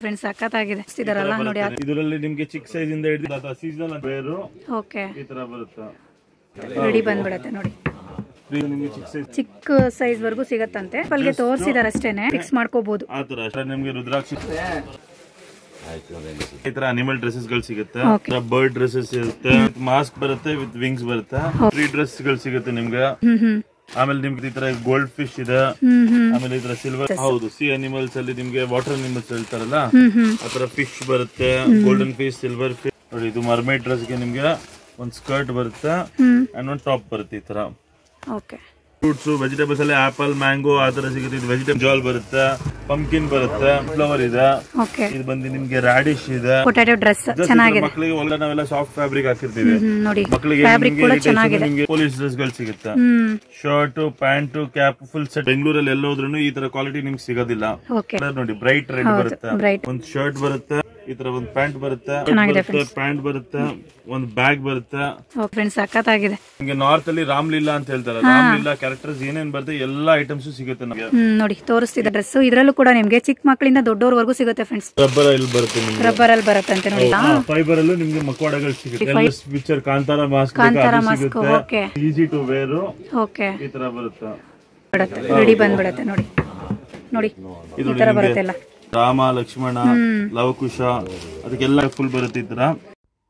Friends ಸಕ್ಕತ್ತಾಗಿದೆ ಇದಾರಲ್ಲ ನೋಡಿ ಇದರಲ್ಲಿ ನಿಮಗೆ ಚಿಕ್ಕ ಸೈಜ್ ಇಂದ ಹಿಡಿದು ಸೀಸನಲ್ ಬೇರು ಓಕೆ ಈ ತರ ಬರುತ್ತೆ ರೆಡಿ ಬಂದ್ಬಿಡುತ್ತೆ ನೋಡಿ ನಿಮಗೆ ಚಿಕ್ಕ ಸೈಜ್ ವರೆಗೂ ಸಿಗತ್ತಂತೆ ಅಲ್ಲಿಗೆ ತೋರಿಸಿದಾರೆ ಅಷ್ಟೇನೆ ಫಿಕ್ಸ್ ಮಾಡ್ಕೋಬಹುದು ಆ ತರ ನಿಮಗೆ ರುದ್ರಾಕ್ಷಿ ಈ ತರ ಅನಿಮಲ್ ಡ್ರೆಸ್ಸಸ್ ಗಳು ಸಿಗುತ್ತೆ ಬರ್ಡ್ ಡ್ರೆಸ್ಸಸ್ ಇರುತ್ತೆ ಮಾಸ್ಕ್ ಬರುತ್ತೆ ವಿತ್ ವಿಂಗ್ಸ್ ಬರುತ್ತೆ ಫ್ರೀ ಡ್ರೆಸ್ ಗಳು ಸಿಗುತ್ತೆ ನಿಮ್ಗೆ ಆಮೇಲೆ ನಿಮ್ಗೆ ಈ ತರ ಗೋಲ್ಡ್ ಫಿಶ್ ಇದೆ ಆಮೇಲೆ ಈ ತರ ಸಿಲ್ವರ್ ಹೌದು ಸಿ ಅನಿಮಲ್ಸ್ ಅಲ್ಲಿ ನಿಮ್ಗೆ ವಾಟರ್ ಅನಿಮಲ್ಸ್ ಹೇಳ್ತಾರಲ್ಲ ಆತರ ಫಿಶ್ ಬರುತ್ತೆ ಗೋಲ್ಡನ್ ಫಿಶ್ ಸಿಲ್ವರ್ ಫಿಶ್ ನೋಡಿ ಇದು ಮರ್ಮೇಡ್ ಡ್ರೆಸ್ ಗೆ ನಿಮ್ಗೆ ಒಂದ್ ಸ್ಕರ್ಟ್ ಬರುತ್ತೆ ಅಂಡ್ ಒಂದ್ ಟಾಪ್ ಬರುತ್ತೆ ಈ ತರ ಓಕೆ ಫ್ರೂಟ್ಸ್ ವೆಜಿಟೇಬಲ್ಸ್ ಅಲ್ಲಿ ಆಪಲ್ ಮ್ಯಾಂಗೋ ಆ ತರ ಸಿಗುತ್ತೆ ಇದು ವೆಜಿಟೇಬಲ್ ಜಾಲ್ ಬರುತ್ತೆ ಪಂಪ್ಕಿನ್ ಬರುತ್ತೆ ಫ್ಲವರ್ ಇದೆ ಇದು ಬಂದು ನಿಮ್ಗೆ ರಾಡಿಶ್ ಇದೆ ಪೊಟ್ಯಾಟೋ ಡ್ರೆಸ್ ಚೆನ್ನಾಗಿದೆ ಮಕ್ಕಳಿಗೆ ಒಳಗಡೆ ನಾವೆಲ್ಲ ಸಾಫ್ಟ್ ಫ್ಯಾಬ್ರಿಕ್ ಹಾಕಿರ್ತೀವಿ ನೋಡಿ ಮಕ್ಕಳಿಗೆ ಪೊಲೀಸ್ ಡ್ರೆಸ್ ಗಳು ಸಿಗುತ್ತೆ shirt pant cap full set ಬೆಂಗಳೂರಲ್ಲಿ ಎಲ್ಲೋದ್ರೂ ಈ ತರ ಕ್ವಾಲಿಟಿ ನಿಮ್ಗೆ ಸಿಗೋದಿಲ್ಲ ನೋಡಿ ಬ್ರೈಟ್ ರೆಡ್ ಬರುತ್ತೆ ಒಂದ್ ಶರ್ಟ್ ಬರುತ್ತೆ ಈ ತರ ಒಂದ್ ಪ್ಯಾಂಟ್ ಬರುತ್ತೆ ಪ್ಯಾಂಟ್ ಬರುತ್ತೆ ಒಂದ್ ಬ್ಯಾಗ್ ಬರುತ್ತೆ ಫ್ರೆಂಡ್ಸ್ ಸಕ್ಕತ್ತಾಗಿದೆ ನಿಮ್ಗೆ ನಾರ್ತ್ ಅಲ್ಲಿ ರಾಮ್ಲೀಲಾ ಅಂತ ಹೇಳ್ತಾರೆ ರಾಮ್ಲೀಲಾ ಕ್ಯಾರೆಕ್ಟರ್ಸ್ ಏನೇನ್ ಬರುತ್ತೆ ಎಲ್ಲಾ ಐಟಮ್ಸ್ ಸಿಗುತ್ತೆ ನಮಗೆ ನೋಡಿ ತೋರಿಸ್ತಿದೆ ಡ್ರೆಸ್ ಇದ್ರಲ್ಲೂ ಕೂಡ ನಿಮ್ಗೆ ಚಿಕ್ಕ ಮಕ್ಕಳಿಂದ ದೊಡ್ಡವರವರೆಗೂ ಸಿಗುತ್ತೆ ಫ್ರೆಂಡ್ಸ್ ರಬ್ಬರ್ ಅಲ್ಲಿ ಬರುತ್ತೆ ನಿಮ್ಗೆ ರಬ್ಬರ್ ಅಲ್ಲಿ ಬರುತ್ತೆ ಅಂತ ನೋಡಿ ಫೈಬರ್ ಅಲ್ಲೂ ನಿಮ್ಗೆ ಮಕ್ವಾಡಗಳು ಸಿಗುತ್ತೆ ಪಿಕ್ಚರ್ ಕಾಂತಾರ ಮಾಸ್ಕ್ ಸಿಗುತ್ತೆ ಈಸಿ ಟು ವೇರ್ ಓಕೆ ಈ ತರ ಬರುತ್ತೆ ರೆಡಿ ಬಂದ್ಬಿಡುತ್ತೆ ನೋಡಿ ನೋಡಿ ಈ ತರ ಬರುತ್ತೆ ಎಲ್ಲ ರಾಮ ಲಕ್ಷ್ಮಣ ಲವಕುಶ ಅದಕ್ಕೆಲ್ಲ ಫುಲ್ ಬರುತ್ತೆ ಈ ತರ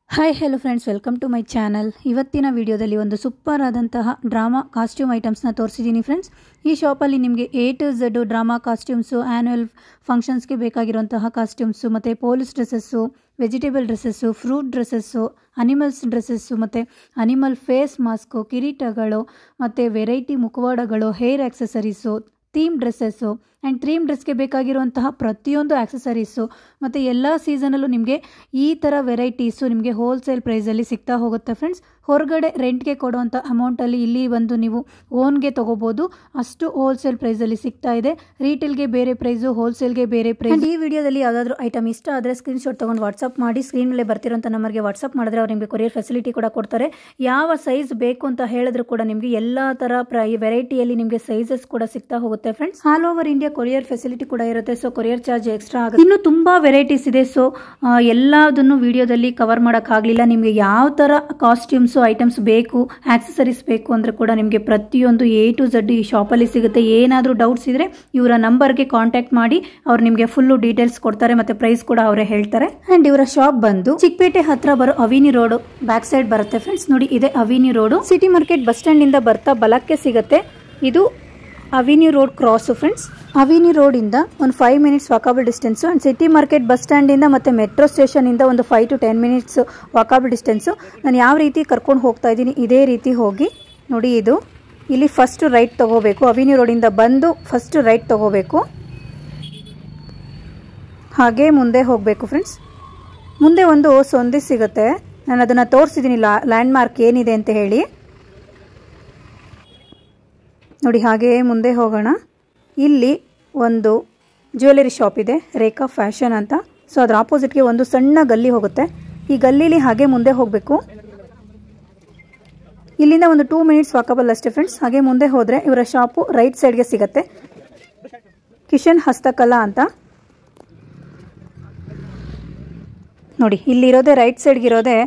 hi hello friends welcome to my channel ಇವತ್ತಿನ ವಿಡಿಯೋದಲ್ಲಿ ಒಂದು ಸೂಪರ್ ಆದಂತಹ ಡ್ರಾಮಾ ಕಾಸ್ಟ್ಯೂಮ್ ಐಟಮ್ಸ್ನ ತೋರಿಸಿದ್ದೀನಿ ಫ್ರೆಂಡ್ಸ್ ಈ ಶಾಪಲ್ಲಿ ನಿಮಗೆ A to Z drama costumes annual ಫಂಕ್ಷನ್ಸ್ಗೆ ಬೇಕಾಗಿರುವಂತಹ ಕಾಸ್ಟ್ಯೂಮ್ಸು ಮತ್ತು police dresses vegetable dresses fruit dresses animals dresses ಮತ್ತು ಅನಿಮಲ್ ಫೇಸ್ ಮಾಸ್ಕು ಕಿರೀಟಗಳು ಮತ್ತು ವೆರೈಟಿ ಮುಖವಾಡಗಳು hair accessories theme dresses and theme ಡ್ರೆಸ್ಗೆ ಬೇಕಾಗಿರುವಂತಹ ಪ್ರತಿಯೊಂದು ಆಕ್ಸೆಸರೀಸು ಮತ್ತು ಎಲ್ಲ ಸೀಸನಲ್ಲೂ ನಿಮಗೆ ಈ ಥರ ವೆರೈಟೀಸು ನಿಮಗೆ ಹೋಲ್ಸೇಲ್ ಪ್ರೈಸಲ್ಲಿ ಸಿಗ್ತಾ ಹೋಗುತ್ತೆ ಫ್ರೆಂಡ್ಸ್ ಹೊರಗಡೆ ರೆಂಟ್ಗೆ ಕೊಡುವಂಥ ಅಮೌಂಟಲ್ಲಿ ಇಲ್ಲಿ ಬಂದು ನೀವು ಓನ್ಗೆ ತೊಗೋಬೋದು ಅಷ್ಟು ಹೋಲ್ಸೇಲ್ ಪ್ರೈಸಲ್ಲಿ ಸಿಗ್ತಾ ಇದೆ ರೀಟೇಲ್ಗೆ ಬೇರೆ ಪ್ರೈಸು ಹೋಲ್ಸೇಲ್ಗೆ ಬೇರೆ ಪ್ರೈಸ್ ಈ ವಿಡಿಯೋದಲ್ಲಿ ಯಾವುದಾದ್ರೂ ಐಟಮ್ ಇಷ್ಟ ಆದರೆ ಸ್ಕ್ರೀನ್ಶಾಟ್ ತೊಗೊಂಡು ವಾಟ್ಸಪ್ ಮಾಡಿ ಸ್ಕ್ರೀನ್ ಮೇಲೆ ಬರ್ತಿರೋಂಥ ನಂಬರ್ಗೆ ವಾಟ್ಸಪ್ ಮಾಡಿದ್ರೆ ಅವ್ರು ನಿಮಗೆ ಕೊರಿಯರ್ ಫೆಸಿಲಿಟಿ ಕೂಡ ಕೊಡ್ತಾರೆ ಯಾವ ಸೈಜ್ ಬೇಕು ಅಂತ ಹೇಳಿದ್ರು ಕೂಡ ನಿಮಗೆ ಎಲ್ಲ ಥರ ವೆರೈಟಿಯಲ್ಲಿ ನಿಮಗೆ ಸೈಜಸ್ ಕೂಡ ಸಿಗ್ತಾ ಹೋಗುತ್ತೆ friends all over India courier facility ಕೂಡ ಇರುತ್ತೆ ಸೊ ಕೊರಿಯರ್ ಚಾರ್ಜ್ ಎಕ್ಸ್ಟ್ರಾ ಆಗುತ್ತೆ ಇನ್ನು ತುಂಬಾ ವೆರೈಟೀಸ್ ಇದೆ ಸೊ ಎಲ್ಲದನ್ನು ವಿಡಿಯೋದಲ್ಲಿ ಕವರ್ ಮಾಡೋಕ್ಕಾಗಲಿಲ್ಲ ನಿಮಗೆ ಯಾವ ಥರ ಕಾಸ್ಟ್ಯೂಮ್ಸು ಐಟಮ್ಸ್ ಬೇಕು ಆಕ್ಸೆಸರೀಸ್ ಬೇಕು ಅಂದರೆ ಕೂಡ ನಿಮಗೆ ಪ್ರತಿಯೊಂದು A to Z ಈ ಶಾಪಲ್ಲಿ ಸಿಗುತ್ತೆ ಏನಾದರೂ ಡೌಟ್ಸ್ ಇದ್ರೆ ಇವರ ನಂಬರ್ಗೆ ಕಾಂಟ್ಯಾಕ್ಟ್ ಮಾಡಿ ಅವ್ರು ನಿಮಗೆ ಫುಲ್ಲು ಡೀಟೇಲ್ಸ್ ಕೊಡ್ತಾರೆ ಮತ್ತು ಪ್ರೈಸ್ ಕೂಡ ಅವರೇ ಹೇಳ್ತಾರೆ ಆ್ಯಂಡ್ ಇವರ ಶಾಪ್ ಬಂದು ಚಿಕ್ಕಪೇಟೆ ಹತ್ರ ಬರೋ ಅವಿನಿ ರೋಡ್ ಬ್ಯಾಕ್ ಸೈಡ್ ಬರುತ್ತೆ ಫ್ರೆಂಡ್ಸ್ ನೋಡಿ ಇದೆ avenue road city market bus ಸ್ಟ್ಯಾಂಡಿಂದ ಬರ್ತಾ ಬಲಕ್ಕೆ ಸಿಗುತ್ತೆ ಇದು avenue road cross friends avenue ರೋಡಿಂದ ಒಂದು 5 minutes walkable distance and city market bus ಸ್ಟ್ಯಾಂಡಿಂದ ಮತ್ತು ಮೆಟ್ರೋ ಸ್ಟೇಷನಿಂದ ಒಂದು 5 to 10 ಮಿನಿಟ್ಸ್ ವಾಕಬಲ್ ಡಿಸ್ಟೆನ್ಸು ನಾನು ಯಾವ ರೀತಿ ಕರ್ಕೊಂಡು ಹೋಗ್ತಾ ಇದ್ದೀನಿ ಇದೇ ರೀತಿ ಹೋಗಿ ನೋಡಿ ಇದು ಇಲ್ಲಿ ಫಸ್ಟ್ ರೈಟ್ ತೊಗೋಬೇಕು ಅವಿನಿ ರೋಡಿಂದ ಬಂದು ಫಸ್ಟ್ ರೈಟ್ ತೊಗೋಬೇಕು ಹಾಗೆ ಮುಂದೆ ಹೋಗಬೇಕು ಫ್ರೆಂಡ್ಸ್ ಮುಂದೆ ಒಂದು ಸಂದಿ ಸಿಗುತ್ತೆ ನಾನು ಅದನ್ನು ತೋರಿಸಿದ್ದೀನಿ ಲ್ಯಾಂಡ್ ಮಾರ್ಕ್ ಏನಿದೆ ಅಂತ ಹೇಳಿ ನೋಡಿ ಹಾಗೆ ಮುಂದೆ ಹೋಗೋಣ ಇಲ್ಲಿ ಒಂದು ಜ್ಯುವೆಲರಿ ಶಾಪ್ ಇದೆ ರೇಖಾ ಫ್ಯಾಷನ್ ಅಂತ ಸೊ ಅದರ ಆಪೋಸಿಟ್ಗೆ ಒಂದು ಸಣ್ಣ ಗಲ್ಲಿ ಹೋಗುತ್ತೆ ಈ ಗಲ್ಲಿಲಿ ಹಾಗೆ ಮುಂದೆ ಹೋಗಬೇಕು ಇಲ್ಲಿಂದ ಒಂದು 2 ಮಿನಿಟ್ಸ್ ವಾಕಬಲ್ ಅಷ್ಟೇ ಫ್ರೆಂಡ್ಸ್ ಹಾಗೆ ಮುಂದೆ ಹೋದರೆ ಇವರ ಶಾಪು ರೈಟ್ ಸೈಡ್ಗೆ ಸಿಗುತ್ತೆ ಕಿಶನ್ ಹಸ್ತಕಲಾ ಅಂತ ನೋಡಿ ಇಲ್ಲಿರೋದೇ ರೈಟ್ ಸೈಡ್ಗಿರೋದೇ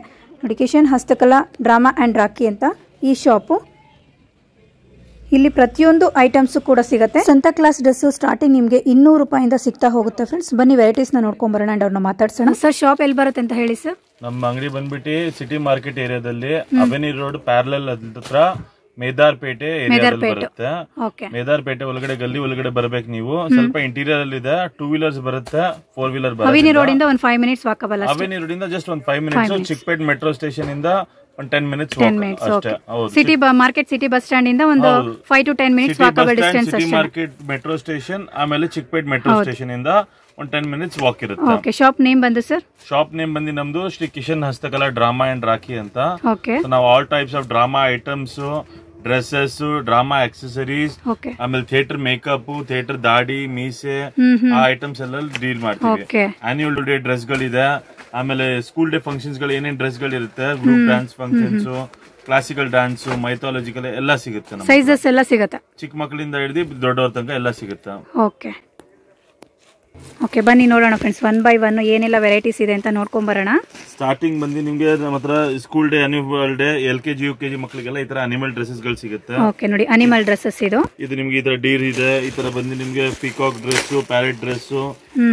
ನೋಡಿ ಕಿಶನ್ ಹಸ್ತಕಲಾ ಡ್ರಾಮಾ ಆ್ಯಂಡ್ ರಾಖಿ ಅಂತ ಈ ಶಾಪು ಇಲ್ಲಿ ಪ್ರತಿಯೊಂದು ಐಟಮ್ಸ್ ಕೂಡ ಸಿಗುತ್ತೆ ಸಂತಾ ಕ್ಲಾಸ್ ಡ್ರೆಸ್ ಸ್ಟಾರ್ಟಿಂಗ್ ನಿಮಗೆ 200 ರೂಪಾಯಿಂದ ಸಿಗ್ತಾ ಹೋಗುತ್ತೆ ಫ್ರೆಂಡ್ಸ್ ಬನ್ನಿ ವೆರೈಟೀಸ್ ನ ನೋಡ್ಕೊಂಡ್ ಬರೋಣ ಅಂಡ್ ಅವ್ರನ್ನ ಮಾತಾಡ್ಸೋಣ ಸರ್ ಶಾಪ್ ಎಲ್ಲಿ ಬರುತ್ತೆ ಅಂತ ಹೇಳಿ ಸರ್ ನಮ್ಮ ಅಂಗಡಿ ಬಂದ್ಬಿಟ್ಟು ಸಿಟಿ ಮಾರ್ಕೆಟ್ ಏರಿಯಾದಲ್ಲಿ ಅವೆನಿ ರೋಡ್ ಪ್ಯಾರಲಲ್ ಹತ್ರ ಮೇದಾರ್ಪೇಟೆ ಏರಿಯಾದಲ್ಲಿ ಬರುತ್ತೆ ಮೇದಾರ್ಪೇಟೆ ಒಳಗಡೆ ಗಲ್ಲಿ ಒಳಗಡೆ ಬರ್ಬೇಕು ನೀವು ಸ್ವಲ್ಪ ಇಂಟೀರಿಯರ್ ಅಲ್ಲಿ ಇದೆ 2 ವೀಲರ್ಸ್ ಬರುತ್ತೆ 4 ವೀಲರ್ ಬರುತ್ತೆ ಅವೆನಿ ರೋಡ್ ಇಂದ ಒಂದು 5 ಮಿನಿಟ್ಸ್ ವಾಕಬಲ್ ಅವೆನಿ ರೋಡ್ ಇಂದ ಜಸ್ಟ್ ಒಂದು 5 ಮಿನಿಟ್ಸ್ ಚಿಕ್ಕಪೇಟೆ ಮೆಟ್ರೋ ಸ್ಟೇಷನ್ ಇಂದ 10 ಮಿನಿಟ್ಸ್ ಅಷ್ಟೇ city market city bus stand ಇಂದ ಒಂದು 5 to 10 minutes walkable distance city market metro station ಆಮೇಲೆ ಚಿಕ್ಕಪೇಟೆ ಮೆಟ್ರೋ ಸ್ಟೇಷನ್ ಇಂದ ಒಂದು 10 ಮಿನಿಟ್ಸ್ ವಾಕ್ ಇರುತ್ತೆ ಓಕೆ ಶಾಪ್ ನೇಮ್ ಬಂದು ಸರ್ ಶಾಪ್ ನೇಮ್ ಬಂದು ನಮ್ದು ಶ್ರೀ ಕಿಶನ್ ಹಸ್ತಕಲಾ ಡ್ರಾಮಾ ಅಂಡ್ ರಾಖಿ ಅಂತ ಓಕೆ ನಾವು all types of drama items dresses drama accessories ಆಮೇಲೆ ಥಿಯೇಟರ್ ಮೇಕಪ್ ಥಿಯೇಟರ್ ದಾಡಿ ಮೀಸೆ ಆ ಐಟಮ್ಸ್ ಎಲ್ಲ ಡೀಲ್ ಮಾಡ್ತೀವಿ ಆನ್ಯುವಲ್ ಡೇ ಡ್ರೆಸ್ ಗಳಿದೆ ಆಮೇಲೆ ಸ್ಕೂಲ್ ಡೇ ಫಂಕ್ಷನ್ಸ್ ಗಳು ಏನೇನ್ ಡ್ರೆಸ್ ಗಳು ಇರುತ್ತೆ group dance functions classical dance mythological ಎಲ್ಲ ಸಿಗುತ್ತೆ ಸೈಜಸ್ ಎಲ್ಲ ಸಿಗುತ್ತೆ ಚಿಕ್ಕ ಮಕ್ಕಳಿಂದ ಹಿಡಿದು ದೊಡ್ಡವ್ರ ತನಕ ಎಲ್ಲ ಸಿಗುತ್ತೆ ಓಕೆ ಓಕೆ, ಬನ್ನಿ ನೋಡೋಣ ಫ್ರೆಂಡ್ಸ್, 1 by 1 ಏನೆಲ್ಲ ವೆರೈಟೀಸ್ ಇದೆ ಅಂತ ನೋಡ್ಕೊಂಡ್ ಬರೋಣ. ಸ್ಟಾರ್ಟಿಂಗ್ ಬಂದು ನಿಮ್ಗೆ ನಮ್ಮ ಹತ್ರ school day, animal day, LKG UKG ಮಕ್ಕಳಿಗೆಲ್ಲ ಈ ತರ ಅನಿಮಲ್ ಡ್ರೆಸ್ಸಸ್ ಗಳು ಸಿಗುತ್ತೆ. ಓಕೆ, ನೋಡಿ ಅನಿಮಲ್ ಡ್ರೆಸ್ಸಸ್ ಇದು ನಿಮ್ಗೆ ಈ ತರ ಡೀರ್ ಇದೆ, ಈ ತರ ಬಂದು ನಿಮ್ಗೆ ಪಿಕಾಕ್ ಡ್ರೆಸ್, ಪ್ಯಾರೆಟ್ ಡ್ರೆಸ್,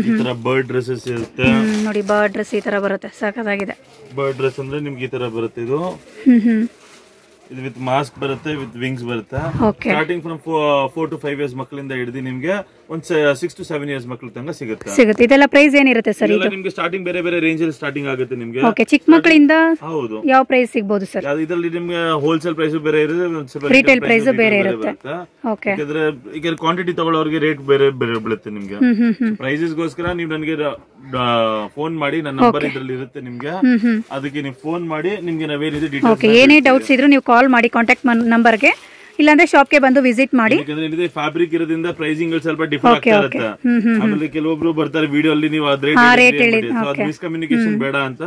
ಈ ತರ ಬರ್ಡ್ ಡ್ರೆಸ್ಸಸ್ ಇರುತ್ತೆ. ನೋಡಿ ಬರ್ಡ್ ಡ್ರೆಸ್ ಈ ತರ ಬರುತ್ತೆ, ಸಾಕಾಗಿದೆ. ಬರ್ಡ್ ಡ್ರೆಸ್ ಅಂದ್ರೆ ನಿಮ್ಗೆ ಈ ತರ ಬರುತ್ತೆ. ಇದು ವಿತ್ ಮಾಸ್ಕ್ ಬರುತ್ತೆ, ವಿತ್ ವಿಂಗ್ಸ್ ಬರುತ್ತೆ. ಸ್ಟಾರ್ಟಿಂಗ್ ಫ್ರಮ್ 4 to 5 years ಮಕ್ಕಳಿಂದ ಹಿಡಿದು ನಿಮ್ಗೆ ಒಂದು 6 to 7 years ಮಕ್ಕಳ ತನಕ ಸಿಗುತ್ತೆ. ಇದೆಲ್ಲ ಪ್ರೈಸ್ ಏನಿರುತ್ತೆ ಸರ್? ಇದು ನಿಮ್ಗೆ ಸ್ಟಾರ್ಟಿಂಗ್ ಬೇರೆ ಬೇರೆ ರೇಂಜ್ ಅಲ್ಲಿ ಸ್ಟಾರ್ಟಿಂಗ್ ಆಗುತ್ತೆ ನಿಮ್ಗೆ. ಓಕೆ, ಚಿಕ್ಕ ಮಕ್ಕಳಿಂದ ಹೌದು ಯಾವ ಪ್ರೈಸ್ ಸಿಗಬಹುದು ಸರ್? ಇದರಲ್ಲಿ ನಿಮ್ಗೆ ಹೋಲ್ಸೇಲ್ ಪ್ರೈಸ್ ಬೇರೆ ಇರುತ್ತೆ, ರಿಟೇಲ್ ಪ್ರೈಸ್ ಬೇರೆ ಇರುತ್ತೆ. ಓಕೆ, ಯಾಕಂದ್ರೆ ಈಗ ಕ್ವಾಂಟಿಟಿ ತಗೊಳ್ಳೋರಿಗೆ ರೇಟ್ ಬೇರೆ ಬೇರೆ ಬೀಳುತ್ತೆ ನಿಮ್ಗೆ. ಪ್ರೈಸಸ್ ಗೋಸ್ಕರ ನೀವು ನನಗೆ ಫೋನ್ ಮಾಡಿ, ನನ್ನ ನಂಬರ್ ಇದ್ರಲ್ಲಿ ಇರುತ್ತೆ ನಿಮ್ಗೆ, ಅದಕ್ಕೆ ನೀವು ಫೋನ್ ಮಾಡಿ ನಿಮ್ಗೆ ನಾವೇನಿದೆ ಡೀಟೇಲ್ಸ್, ಏನೇ ಡೌಟ್ಸ್ ಇದ್ರು ನೀವು ಕಾಲ್ ಮಾಡಿ ಕಾಂಟ್ಯಾಕ್ಟ್ ನಂಬರ್ಗೆ, ಇಲ್ಲಾಂದ್ರೆ ಶಾಪ್ಗೆ ಬಂದು ವಿಸಿಟ್ ಮಾಡಿ. ಯಾಕಂದ್ರೆ ಫ್ಯಾಬ್ರಿಕ್ ಇರೋದ್ರಿಂದ ಪ್ರೈಸಿಂಗ್ ಸ್ವಲ್ಪ ಡಿಫರ್ ಆಗ್ತಾ ಇರುತ್ತೆ. ಆಮೇಲೆ ಕೆಲವೊಬ್ರು ಬರ್ತಾರೆ ವಿಡಿಯೋ ಅಲ್ಲಿ ನೀವು ರೇಟ್ ಮಿಸ್ಕಮ್ಯುನಿಕೇಶನ್ ಬೇಡ ಅಂತ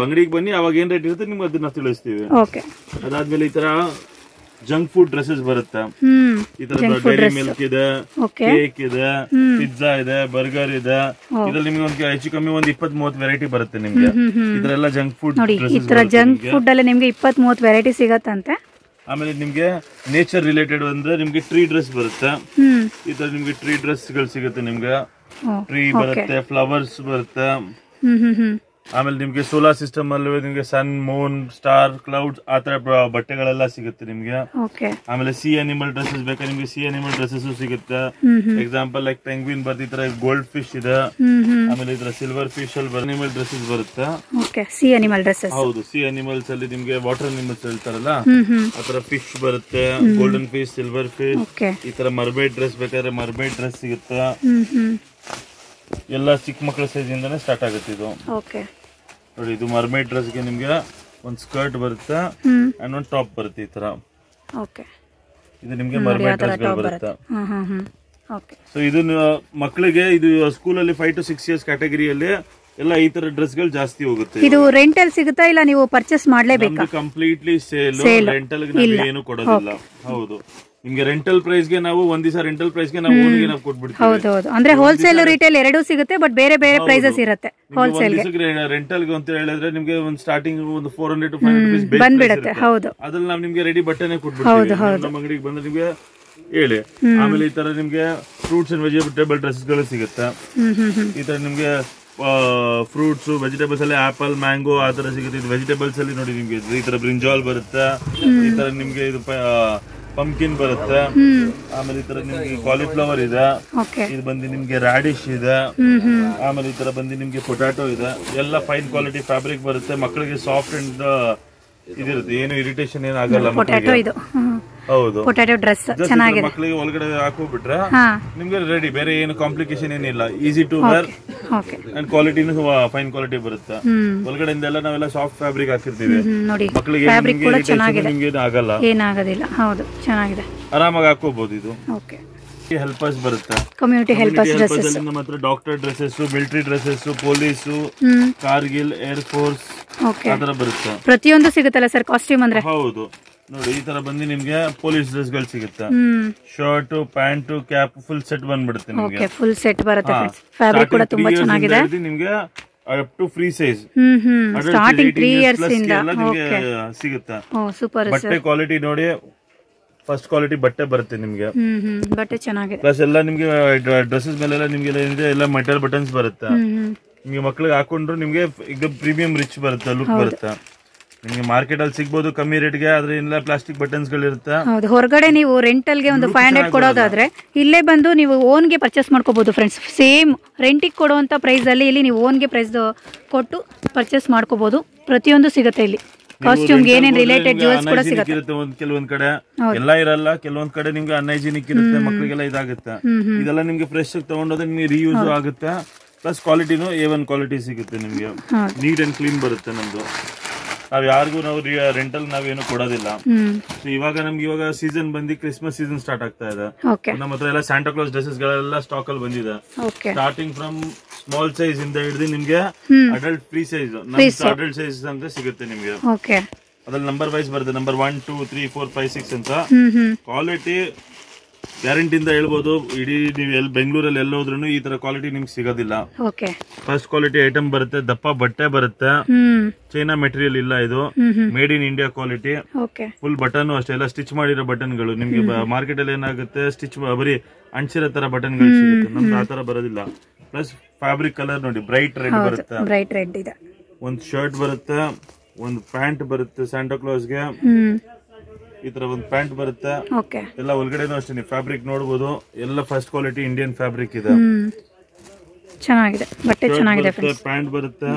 ಅಂಗಡಿಗೆ ಬನ್ನಿ, ಅವಾಗ ಏನ್ ರೇಟ್ ಇರುತ್ತೆ ನಿಮ್ಗೆ ಅದನ್ನ ತಿಳಿಸ್ತೀವಿ. ಅದಾದ್ಮೇಲೆ ಈ ತರ ಜಂಕ್ ಫುಡ್ ಡ್ರೆಸ್ಸಸ್ ಬರುತ್ತೆ. ಈ ತರ ಡೈರಿ ಮಿಲ್ಕ್ ಇದೆ, ಕೇಕ್ ಇದೆ, ಪಿಜ್ಜಾ ಇದೆ, ಬರ್ಗರ್ ಇದೆ. ಇದ್ರಲ್ಲಿ ನಿಮ್ಗೆ ಒಂದು ಹೆಚ್ಚು ಕಮ್ಮಿ ಒಂದು 20-30 ವೆರೈಟಿ ಬರುತ್ತೆ ನಿಮ್ಗೆ. ಇದರೆಲ್ಲ ಜಂಕ್ ಫುಡ್ ಜಂಕ್ ಫುಡ್ ಅಲ್ಲಿ ನಿಮ್ಗೆ 20-30 ವೆರೈಟಿ ಸಿಗತ್ತಂತೆ. ಆಮೇಲೆ ನಿಮ್ಗೆ ನೇಚರ್ ರಿಲೇಟೆಡ್ ಅಂದ್ರೆ ನಿಮ್ಗೆ ಟ್ರೀ ಡ್ರೆಸ್ ಬರುತ್ತೆ. ಈ ತರ ನಿಮ್ಗೆ ಟ್ರೀ ಡ್ರೆಸ್ ಗಳು ಸಿಗುತ್ತೆ ನಿಮ್ಗೆ. ಟ್ರೀ ಬರುತ್ತೆ, ಫ್ಲವರ್ಸ್ ಬರುತ್ತೆ. ಆಮೇಲೆ ನಿಮ್ಗೆ ಸೋಲಾರ್ ಸಿಸ್ಟಮ್ ಅಲ್ಲಿ ನಿಮ್ಗೆ ಸನ್, ಮೂನ್, ಸ್ಟಾರ್, ಕ್ಲೌಡ್ಸ್ ಆತರ ಬಟ್ಟೆಗಳೆಲ್ಲ ಸಿಗುತ್ತೆ ನಿಮ್ಗೆ. ಆಮೇಲೆ ಸಿ ಅನಿಮಲ್ ಡ್ರೆಸ್ಸಸ್ ಬೇಕಾ ನಿಮ್ಗೆ, ಸಿ ಅನಿಮಲ್ ಡ್ರೆಸ್ಸಸ್ ಸಿಗುತ್ತೆ. ಎಕ್ಸಾಂಪಲ್ ಲೈಕ್ ಪೆಂಗ್ವಿನ್ ಬರುತ್ತೆ, ಈ ತರ ಗೋಲ್ಡ್ ಫಿಶ್ ಇದೆ. ಆಮೇಲೆ ಈ ತರ ಸಿಲ್ವರ್ ಫಿಶ್ ಅಲ್ಲಿ ಅನಿಮಲ್ ಡ್ರೆಸ್ಸಸ್ ಬರುತ್ತೆ. ಹೌದು, ಸಿ ಅನಿಮಲ್ಸ್ ಅಲ್ಲಿ ನಿಮ್ಗೆ ವಾಟರ್ ಅನಿಮಲ್ಸ್ ಹೇಳ್ತಾರಲ್ಲ ಆತರ ಫಿಶ್ ಬರುತ್ತೆ. ಗೋಲ್ಡನ್ ಫಿಶ್, ಸಿಲ್ವರ್ ಫಿಶ್, ಈ ತರ ಮರ್ಮೇಡ್ ಡ್ರೆಸ್ ಬೇಕಾದ್ರೆ ಮರ್ಮೇಡ್ ಡ್ರೆಸ್ ಸಿಗುತ್ತೆ. ಎಲ್ಲ ಚಿಕ್ಕ ಮಕ್ಕಳ ಸೈಜ್ ಇಂದಾನೆ ಸ್ಟಾರ್ಟ್ ಆಗುತ್ತೆ ಇದು. ನೋಡಿ, ಇದು ಮರ್ಮೇಡ್ ಡ್ರೆಸ್ ಗೆ ನಿಮ್ಗೆ ಒಂದು ಸ್ಕರ್ಟ್ ಬರುತ್ತೆ ಅಂಡ್ ಒಂದು ಟಾಪ್ ಬರುತ್ತೆ ಈ ತರ. ಇದು ನಿಮ್ಗೆ ಮರ್ಮೇಡ್ ಡ್ರೆಸ್ ಗಳು ಬರುತ್ತೆ. ಸೊ ಇದು ಮಕ್ಕಳಿಗೆ ಇದು ಸ್ಕೂಲಲ್ಲಿ 5 to 6 years ಕ್ಯಾಟಗರಿಯಲ್ಲಿ ಎಲ್ಲ ಈ ತರ ಡ್ರೆಸ್ ಗಳು ಜಾಸ್ತಿ ಹೋಗುತ್ತೆ. ಇದು ರೆಂಟಲ್ ಸಿಗುತ್ತಾ ಇಲ್ಲ ನೀವು ಪರ್ಚೇಸ್ ಮಾಡ್ಲೇಬೇಕಾ? ಕಂಪ್ಲೀಟ್ಲಿ ಸೇಲ್, ರೆಂಟಲ್ ಏನು ಕೊಡೋದಿಲ್ಲ. ಹೌದು, ನಿಮ್ಗೆ ರೆಂಟಲ್ ಪ್ರೈಸ್ ಗೆ ನಾವು ಒಂದ್ ದಿವಸ ರೆಂಟಲ್ ಪ್ರೈಸ್ ಗೆ ನಾವು ಓನ್ಗೆ ನಾವು ಕೊಟ್ಬಿಡ್ತೀವಿ. ಹೌದೌದು, ಅಂದ್ರೆ ಹೋಲ್ಸೇಲ್ ರಿಟೇಲ್ ಎರಡೂ ಸಿಗುತ್ತೆ, ಬಟ್ ಬೇರೆ ಬೇರೆ ಪ್ರೈಸಸ್ ಇರುತ್ತೆ. ಹೋಲ್ಸೇಲ್ ರೆಂಟಲ್ ಗೆ ಅಂತ ಹೇಳಿದ್ರೆ ನಿಮ್ಗೆ ಒಂದು ಸ್ಟಾರ್ಟಿಂಗ್ ಒಂದು 400 to 500 rupees ಬಂದ್ಬಿಡುತ್ತೆ. ಹೌದು, ಅದ್ರಲ್ಲಿ ನಾವು ನಿಮ್ಗೆ ರೆಡಿ ಬಟ್ಟೆನೆ ಕೊಟ್ಬಿಡ್ತೀವಿ. ನಮ್ಮ ಅಂಗಡಿಗೆ ಬಂದ್ರೆ ನಿಮ್ಗೆ ಹೇಳಿ. ಆಮೇಲೆ ಈ ತರ ನಿಮ್ಗೆ ಫ್ರೂಟ್ಸ್ ಅಂಡ್ ವೆಜಿಟೇಬಲ್ ಡ್ರೆಸ್ ಗಳು ಸಿಗುತ್ತೆ. ಈ ತರ ನಿಮ್ಗೆ ಫ್ರೂಟ್ಸ್, ವೆಜಿಟೇಬಲ್ಸ್ ಅಲ್ಲಿ ಆಪಲ್, ಮ್ಯಾಂಗೋ ಆ ತರ ಸಿಗುತ್ತೆ. ವೆಜಿಟೇಬಲ್ಸ್ ಅಲ್ಲಿ ನೋಡಿ ನಿಮ್ಗೆ ಈ ತರ ಬ್ರಿಂಜಾಲ್ ಬರುತ್ತೆ. ಈ ತರ ನಿಮ್ಗೆ ಇದು ಪಂಪ್ಕಿನ್ ಬರುತ್ತೆ. ಆಮೇಲೆ ಈ ತರ ನಿಮ್ಗೆ ಕಾಲಿಫ್ಲವರ್ ಇದೆ. ಇದು ಬಂದು ನಿಮ್ಗೆ ರಾಡಿಶ್ ಇದೆ. ಆಮೇಲೆ ಈ ತರ ಬಂದು ನಿಮ್ಗೆ ಪೊಟ್ಯಾಟೊ ಇದೆ. ಎಲ್ಲ ಫೈನ್ ಕ್ವಾಲಿಟಿ ಫ್ಯಾಬ್ರಿಕ್ ಬರುತ್ತೆ. ಮಕ್ಕಳಿಗೆ ಸಾಫ್ಟ್ ಅಂಡ್ ಇದಿರುತ್ತೆ, ಏನು ಇರಿಟೇಷನ್ ಏನು ಆಗಲ್ಲ ಮಕ್ಕಳಿಗೆ. ಹೌದು, ಪೊಟ್ಯಾಟೊ ಡ್ರೆಸ್ ಚೆನ್ನಾಗಿದೆ. ಮಕ್ಕಳಿಗೆ ಒಳಗಡೆ ಹಾಕೋಬಿಟ್ರೆ ನಿಮ್ಗೆ ರೆಡಿ, ಬೇರೆ ಏನು ಕಾಂಪ್ಲಿಕೇಶನ್ ಏನಿಲ್ಲ. ಈಸಿ ಟು ವೇರ್ ಅಂಡ್ ಕ್ವಾಲಿಟಿನೂ ಫೈನ್ ಕ್ವಾಲಿಟಿ ಬರುತ್ತೆ. ಒಳಗಡೆಯಿಂದ ಎಲ್ಲ ನಾವೆಲ್ಲ ಸಾಫ್ಟ್ ಫ್ಯಾಬ್ರಿಕ್ ಹಾಕಿರ್ತೀವಿ. ಮಕ್ಕಳಿಗೆ ಆಗಲ್ಲ, ಏನಾಗೋದಿಲ್ಲ. ಹೌದು, ಚೆನ್ನಾಗಿದೆ, ಆರಾಮಾಗಿ ಹಾಕೋಬಹುದು. ಇದು ಹೆಲ್ಪರ್ಸ್ ಬರುತ್ತೆ, ಕಮ್ಯುನಿಟಿ ಹೆಲ್ಪರ್ಸ್ ಡ್ರೆಸ್ಸಸ್. ನಮ್ಮ ಹತ್ರ doctor dresses, military dresses, police, Kargil, air force ಆತರ ಬರುತ್ತೆ. ಪ್ರತಿಯೊಂದು ಸಿಗುತ್ತಲ್ಲ ಸರ್ ಕಾಸ್ಟ್ಯೂಮ್ ಅಂದ್ರೆ? ಹೌದು, ನೋಡಿ ಈ ತರ ಬಂದು ನಿಮ್ಗೆ ಪೊಲೀಸ್ ಡ್ರೆಸ್ ಗಳು ಸಿಗುತ್ತೆ. Shirt, pant, cap full set ಬಂದ್ಬಿಡುತ್ತೆ ನಿಮ್ಗೆ. ಫುಲ್ ಸೆಟ್ ಬರುತ್ತೆ. ಫ್ಯಾಬ್ರಿಕ್ ಕೂಡ ತುಂಬಾ ಚೆನ್ನಾಗಿದೆ. ನಿಮ್ಗೆ up to free size starting 3 years ಇಂದ ನಿಮ್ಗೆ ಸಿಗುತ್ತೆ. ಸೂಪರ್. ಬಟ್ಟೆ ಕ್ವಾಲಿಟಿ ನೋಡಿ, ಫಸ್ಟ್ ಕ್ವಾಲಿಟಿ ಬಟ್ಟೆ ಬರುತ್ತೆ ನಿಮ್ಗೆ. ಬಟ್ಟೆ ಚೆನ್ನಾಗಿದೆ. ಪ್ಲಸ್ ಎಲ್ಲ ನಿಮ್ಗೆ ಡ್ರೆಸ್ಸಸ್ ಮೇಲೆಲ್ಲ ನಿಮ್ಗೆ ಎಲ್ಲ ಮೆಟಲ್ ಬಟನ್ಸ್ ಬರುತ್ತೆ. ನಿಮ್ಗೆ ಮಕ್ಳಿಗೆ ಹಾಕೊಂಡ್ರು ನಿಮ್ಗೆ ಈಗ ಪ್ರೀಮಿಯಂ ರಿಚ್ ಬರುತ್ತೆ, ಲುಕ್ ಬರುತ್ತೆ. ನಿಮ್ಗೆ ಮಾರ್ಕೆಟ್ ಅಲ್ಲಿ ಸಿಗ್ಬೋದು ಕಮ್ಮಿ ರೇಟ್ಗೆ, ಆದ್ರೆ ಎಲ್ಲ ಪ್ಲಾಸ್ಟಿಕ್ ಬಟನ್ಸ್ ಗಳು ಇರುತ್ತೆ. ಹೌದು, ಹೊರಗಡೆ ನೀವು ರೆಂಟಲ್ ಗೆ ಒಂದು 500 ಕೊಡೋದಾದ್ರೆ ಇಲ್ಲೇ ಬಂದು ನೀವು ಓನ್ ಗೆ ಪರ್ಚೇಸ್ ಮಾಡ್ಕೋಬಹುದು ಫ್ರೆಂಡ್ಸ್. ಸೇಮ್ ರೆಂಟಿಗೆ ಕೊಡುವಂತ ಪ್ರೈಸ್ ಅಲ್ಲಿ ಇಲ್ಲಿ ನೀವು ಓನ್ ಗೆ ಪ್ರೈಸ್ ಕೊಟ್ಟು ಪರ್ಚೇಸ್ ಮಾಡ್ಕೋಬಹುದು. ಪ್ರತಿಯೊಂದು ಸಿಗುತ್ತೆ ಇಲ್ಲಿ. ಕಾಸ್ಟ್ಯೂಮ್ ಗೆ ಏನೇನ್ ರಿಲೇಟೆಡ್ ಜ್ಯುವೆಲ್ಸ್ ಕೂಡ ಸಿಗುತ್ತೆ. ಕೆಲವೊಂದ್ ಕಡೆ ಎಲ್ಲ ಇರಲ್ಲ, ಕೆಲವೊಂದ್ ಕಡೆ ನಿಮ್ಗೆ ಅನ್ಹೈಜಿನಿಕ್ ಇರುತ್ತೆ, ಮಕ್ಕಳಿಗೆಲ್ಲ ಇದಾಗುತ್ತೆ. ಇದೆಲ್ಲ ನಿಮ್ಗೆ ಫ್ರೆಶ್ ತಗೊಂಡೋದ್ರೆ ನಿಮ್ಗೆ ರೀಯೂಸ್ ಆಗುತ್ತೆ. ಪ್ಲಸ್ ಕ್ವಾಲಿಟಿನೂ A1 ಕ್ವಾಲಿಟಿ ಸಿಗುತ್ತೆ ನಿಮ್ಗೆ. ನೀಟ್ ಅಂಡ್ ಕ್ಲೀನ್ ಬರುತ್ತೆ ನಮ್ದು. ನಾವ್ ಯಾರಿಗೂ ನಾವು ರೆಂಟಲ್ ನಾವೇನು ಕೊಡೋದಿಲ್ಲ. ಇವಾಗ ನಮ್ಗೆ ಇವಾಗ ಸೀಸನ್ ಬಂದು ಕ್ರಿಸ್ಮಸ್ ಸೀಸನ್ ಸ್ಟಾರ್ಟ್ ಆಗ್ತಾ ಇದೆ. ನಮ್ಮ ಹತ್ರ ಎಲ್ಲ ಸ್ಯಾಂಟಾ ಕ್ಲಾಸ್ ಡ್ರೆಸ್ಸಸ್ ಗಳೆಲ್ಲ ಸ್ಟಾಕ್ ಅಲ್ಲಿ ಬಂದಿದೆ. ಸ್ಟಾರ್ಟಿಂಗ್ ಫ್ರಮ್ ಸ್ಮಾಲ್ ಸೈಜ್ ಇಂದ ಹಿಡಿದು ನಿಮ್ಗೆ adult free size, adult size ಅಂತ ಸಿಗುತ್ತೆ ನಿಮ್ಗೆ. ಅದ್ರಲ್ಲಿ ನಂಬರ್ ವೈಸ್ ಬರುತ್ತೆ, ನಂಬರ್ 1 2 3 4 5 6 ಅಂತ. ಕ್ವಾಲಿಟಿ ಗ್ಯಾರಂಟಿಯಿಂದ ಹೇಳ್ಬೋದು, ಇಡೀ ನೀವು ಎಲ್ಲಿ ಬೆಂಗಳೂರಲ್ಲಿ ಎಲ್ಲೋದ್ರೂ ಈ ತರ ಕ್ವಾಲಿಟಿ ನಿಮ್ಗೆ ಸಿಗೋದಿಲ್ಲ. ಫಸ್ಟ್ ಕ್ವಾಲಿಟಿ ಐಟಮ್ ಬರುತ್ತೆ, ದಪ್ಪ ಬಟ್ಟೆ ಬರುತ್ತೆ, ಚೈನಾ ಮೆಟೀರಿಯಲ್ ಇಲ್ಲ, ಇದು made in India quality. Full button ಅಷ್ಟೇ, ಎಲ್ಲ ಸ್ಟಿಚ್ ಮಾಡಿರೋ ಬಟನ್ಗಳು. ನಿಮ್ಗೆ ಮಾರ್ಕೆಟ್ ಅಲ್ಲಿ ಏನಾಗುತ್ತೆ, ಸ್ಟಿಚ್ ಬರೀ ಅಂಚಿರೋ ತರ ಬಟನ್ಗಳು ಸಿಗುತ್ತೆ, ನಮ್ಗೆ ಆ ತರ ಬರೋದಿಲ್ಲ. ಪ್ಲಸ್ ಫ್ಯಾಬ್ರಿಕ್ ಕಲರ್ ನೋಡಿ, ಬ್ರೈಟ್ ರೆಡ್ ಬರುತ್ತೆ, ಬ್ರೈಟ್ ರೆಡ್ ಇದೆ. ಒಂದು ಶರ್ಟ್ ಬರುತ್ತೆ, ಒಂದು ಪ್ಯಾಂಟ್ ಬರುತ್ತೆ ಸ್ಯಾಂಟಾ ಕ್ಲಾಸ್ಗೆ, ಈ ತರ ಒಂದು ಪ್ಯಾಂಟ್ ಬರುತ್ತೆ. ಎಲ್ಲ ಒಳಗಡೆನೂ ಅಷ್ಟೇ, ನೀವು ಫ್ಯಾಬ್ರಿಕ್ ನೋಡಬಹುದು, ಎಲ್ಲ ಫಸ್ಟ್ ಕ್ವಾಲಿಟಿ ಇಂಡಿಯನ್ ಫ್ಯಾಬ್ರಿಕ್ ಇದೆ. ಚೆನ್ನಾಗಿದೆ, ಬಟ್ಟೆ ಚೆನ್ನಾಗಿದೆ. ಪ್ಯಾಂಟ್ ಬರುತ್ತೆ,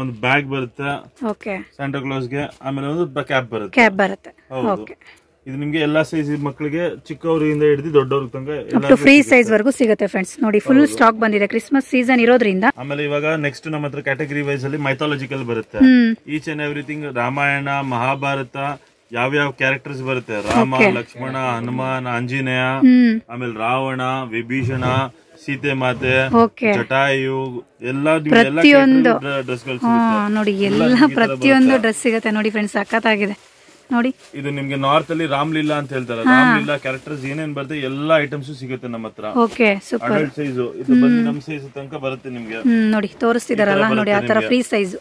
ಒಂದು ಬ್ಯಾಗ್ ಬರುತ್ತೆ ಸ್ಯಾಂಟಾ ಕ್ಲಾಸ್ಗೆ, ಆಮೇಲೆ ಒಂದು ಕ್ಯಾಪ್ ಬರುತ್ತೆ. ಹೌದು, ಇದು ನಿಮ್ಗೆ ಎಲ್ಲಾ ಸೈಜ್ ಮಕ್ಕಳಿಗೆ, ಚಿಕ್ಕವರಿಂದ ಹಿಡಿದು ದೊಡ್ಡವ್ರಿಗೆ ತನಕ ಫ್ರೀ ಸೈಜ್ ವರೆಗೂ ಸಿಗುತ್ತೆ ಫ್ರೆಂಡ್ಸ್. ನೋಡಿ, ಫುಲ್ ಸ್ಟಾಕ್ ಬಂದಿದೆ ಕ್ರಿಸ್ಮಸ್ ಸೀಸನ್ ಇರೋದ್ರಿಂದ. ಆಮೇಲೆ ಇವಾಗ ನೆಕ್ಸ್ಟ್ ನಮ್ಮ ಹತ್ರ ಕ್ಯಾಟಗರಿ ವೈಸ್ ಅಲ್ಲಿ ಮೈಥಾಲಜಿಕಲ್ ಬರುತ್ತೆ. Each and everything, Ramayana, Mahabharata, ಯಾವ್ಯಾವ ಕ್ಯಾರೆಕ್ಟರ್ಸ್ ಬರುತ್ತೆ, ರಾಮ, ಲಕ್ಷ್ಮಣ, ಹನುಮಾನ್, ಆಂಜನೇಯ, ಆಮೇಲೆ ರಾವಣ, ವಿಭೀಷಣ, ಸೀತೆ ಮಾತೆ, ಜಟಾಯು, ಎಲ್ಲ ಪ್ರತಿಯೊಂದು ಡ್ರೆಸ್ಗಳು ನೋಡಿ, ಎಲ್ಲ ಪ್ರತಿಯೊಂದು ಡ್ರೆಸ್ ಸಿಗುತ್ತೆ ನೋಡಿ ಫ್ರೆಂಡ್ಸ್, ಸಖತ್ತಾಗಿದೆ ನೋಡಿ. ಇದು ನಿಮ್ಗೆ ನಾರ್ತ್ ಅಲ್ಲಿ ರಾಮ್ಲೀಲಾ ಅಂತ ಹೇಳ್ತಾರೆ, ರಾಮ್ಲೀಲಾ ಕ್ಯಾರೆಕ್ಟರ್ಸ್ ಏನೇನ್ ಬರುತ್ತೆ ಎಲ್ಲಾ ಐಟಮ್ಸ್ ಸಿಗುತ್ತೆ ನಮ್ಮ ಹತ್ರ. ಅಡಲ್ಟ್ ಸೈಜ್ ಇದು ಬಂದು ನಮ್ ಸೈಜ್ ತನಕ ಬರುತ್ತೆ ನಿಮ್ಗೆ. ನೋಡಿ ತೋರಿಸ್ತಿದಾರಲ್ಲ, ನೋಡಿ ಆ ತರ ಫ್ರೀ ಸೈಜ್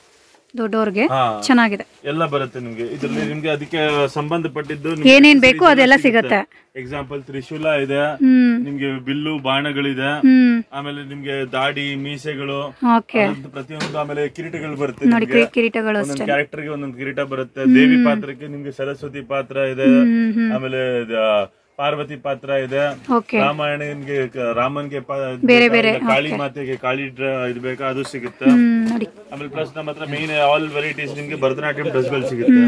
ದೊಡ್ಡವ್ರಿಗೆ ಚೆನ್ನಾಗಿದೆ, ಎಲ್ಲ ಬರುತ್ತೆ ನಿಮ್ಗೆ. ಇದರಲ್ಲಿ ನಿಮ್ಗೆ ಅದಕ್ಕೆ ಸಂಬಂಧಪಟ್ಟಿದ್ದು ಏನೇನ್ ಬೇಕು ಅದೆಲ್ಲ ಸಿಗುತ್ತೆ. ಎಕ್ಸಾಂಪಲ್ ತ್ರಿಶೂಲ ಇದೆ, ನಿಮ್ಗೆ ಬಿಲ್ಲು ಬಾಣಗಳಿದೆ, ಆಮೇಲೆ ನಿಮ್ಗೆ ದಾಡಿ, ಮೀಸೆಗಳು, ಪ್ರತಿಯೊಂದು, ಆಮೇಲೆ ಕಿರೀಟಗಳು ಬರುತ್ತೆ. ಒಂದೊಂದು ಕ್ಯಾರೆಕ್ಟರ್ಗೆ ಒಂದೊಂದು ಕಿರೀಟ ಬರುತ್ತೆ. ದೇವಿ ಪಾತ್ರಕ್ಕೆ ನಿಮ್ಗೆ ಸರಸ್ವತಿ ಪಾತ್ರ ಇದೆ, ಆಮೇಲೆ ಪಾರ್ವತಿ ಪಾತ್ರ ಇದೆ. ರಾಮಾಯಣ ನಿಮ್ಗೆ ರಾಮನ್ಗೆ, ಕಾಳಿ ಮಾತೆಗೆ ಕಾಳಿ ಇದು ಬೇಕಾ ಅದು ಸಿಗುತ್ತೆ. ಆಮೇಲೆ ಪ್ಲಸ್ ನಮ್ಮ ಹತ್ರ ಮೇನ್ ಆಲ್ ವೆರೈಟೀಸ್ ನಿಮ್ಗೆ ಭರತನಾಟ್ಯಂ ಡ್ರೆಸ್ಗಳು ಸಿಗುತ್ತೆ.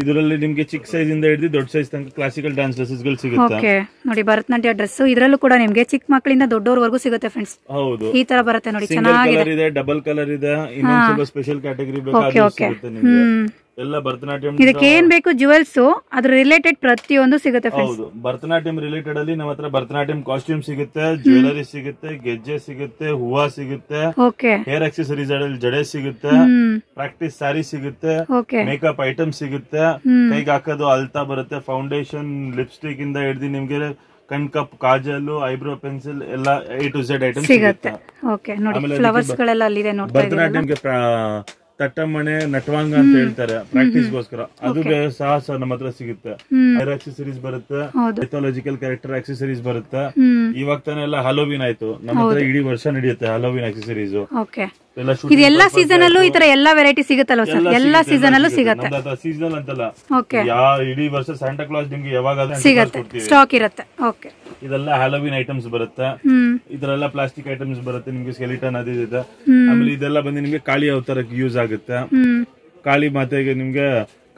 ಇದರಲ್ಲಿ ನಿಮ್ಗೆ ಚಿಕ್ಕ ಸೈಜ್ ಇಂದ ಹಿಡಿದು ದೊಡ್ಡ ಸೈಜ್ ತನಕ ಕ್ಲಾಸಿಕಲ್ ಡಾನ್ಸ್ ಡ್ರೆಸ್ಸಸ್ ಗಳು ಸಿಗುತ್ತೆ. ನೋಡಿ ಭರತನಾಟ್ಯ ಡ್ರೆಸ್, ಇದರಲ್ಲೂ ಕೂಡ ನಿಮ್ಗೆ ಚಿಕ್ಕ ಮಕ್ಕಳಿಂದ ದೊಡ್ಡವರವರೆಗೂ ಸಿಗುತ್ತೆ ಫ್ರೆಂಡ್ಸ್. ಹೌದು, ಈ ತರ ಬರುತ್ತೆ ನೋಡಿ, ಚೆನ್ನಾಗಿದೆ. ಡಬಲ್ ಕಲರ್ ಇದೆ, ಇನ್ನೊಂದು ಸ್ಪೆಷಲ್ ಕ್ಯಾಟಗರಿ ಬೇಕಾದ್ರೆ ಸಿಗುತ್ತೆ ನಿಮ್ಗೆ. ಎಲ್ಲ ಭರತನಾಟ್ಯಂ, ಇದಕ್ಕೆ ಏನ್ ಬೇಕು ಜುವೆಲ್ಸ್, ಅದ್ರ ರಿಲೇಟೆಡ್ ಪ್ರತಿಯೊಂದು ಸಿಗುತ್ತೆ. ಹೌದು, ಭರತನಾಟ್ಯಂ ರಿಲೇಟೆಡ್ ಅಲ್ಲಿ ನಮ್ಮ ಹತ್ರ ಭರತನಾಟ್ಯಂ ಕಾಸ್ಟ್ಯೂಮ್ ಸಿಗುತ್ತೆ, ಜ್ಯುವೆಲರಿ ಸಿಗುತ್ತೆ, ಗೆಜ್ಜೆ ಸಿಗುತ್ತೆ, ಹೂವ ಸಿಗುತ್ತೆ, ಹೇರ್ ಆಕ್ಸೆಸರೀಸ್ ಜಡೆ ಸಿಗುತ್ತೆ, ಪ್ರಾಕ್ಟೀಸ್ ಸ್ಯಾರಿ ಸಿಗುತ್ತೆ, ಮೇಕಪ್ ಐಟಮ್ ಸಿಗುತ್ತೆ, ಕೈಗೆ ಹಾಕೋದು ಅಲ್ತಾ ಬರುತ್ತೆ, ಫೌಂಡೇಶನ್, ಲಿಪ್ಸ್ಟಿಕ್ ಇಂದ ಹಿಡಿದು ನಿಮ್ಗೆ ಕಣ್ ಕಪ್, ಕಾಜಲ್, ಐಬ್ರೋ ಪೆನ್ಸಿಲ್, ಎಲ್ಲ A to Z ಐಟಮ್ ಸಿಗುತ್ತೆ. ಭರತನಾಟ್ಯಂಗೆ ತಟ್ಟಮಣೆ, ನಟವಾಂಗ ಅಂತ ಹೇಳ್ತಾರೆ ಪ್ರಾಕ್ಟೀಸ್ಗೋಸ್ಕರ, ಅದು ಸಹ ನಮ್ಮ ಹತ್ರ ಸಿಗುತ್ತೆ. ಹೇರ್ ಆಕ್ಸೆಸರೀಸ್ ಬರುತ್ತೆ, ಮಿಥಾಲಜಿಕಲ್ ಕ್ಯಾರೆಕ್ಟರ್ ಆಕ್ಸೆಸರೀಸ್ ಬರುತ್ತೆ. ಇವಾಗ ತಾನೇ ಎಲ್ಲ ಹಲೋವಿನ್ ಆಯ್ತು, ನಮ್ಮ ಹತ್ರ ಇಡೀ ವರ್ಷ ನಡೆಯುತ್ತೆ ಹಲೋವಿನ್ ಆಕ್ಸೆಸರೀಸ್. ಇದೆಲ್ಲ ಸೀಸನ್ ಅಲ್ಲೂ ಈ ತರ ಎಲ್ಲಾ ವೆರೈಟಿ ಸಿಗುತ್ತಲ್ವ ಸರ್? ಎಲ್ಲಾ ಸೀಸನ್ ಅಲ್ಲೂ ಸಿಗುತ್ತೆ, ಸೀಸನಲ್ ಅಂತಲ್ಲ, ಇಡೀ ವರ್ಷ ಸ್ಯಾಂಟಾ ಕ್ಲಾಸ್ ನಿಮ್ಗೆ ಯಾವಾಗ ಸಿಗುತ್ತೆ, ಸ್ಟಾಕ್ ಇರುತ್ತೆ. ಇದೆಲ್ಲ ಹ್ಯಾಲೋವಿನ್ ಐಟಮ್ಸ್ ಬರುತ್ತೆ, ಇದರೆಲ್ಲ ಪ್ಲಾಸ್ಟಿಕ್ ಐಟಮ್ಸ್ ಬರುತ್ತೆ, ನಿಮ್ಗೆ ಸ್ಕೆಲಿಟನ್ ಅದು ಇದೆ. ಆಮೇಲೆ ಇದೆಲ್ಲ ಬಂದು ನಿಮ್ಗೆ ಕಾಳಿ ಅವತಾರಕ್ಕೆ ಯೂಸ್ ಆಗುತ್ತೆ. ಕಾಳಿ ಮಾತೆಗೆ ನಿಮ್ಗೆ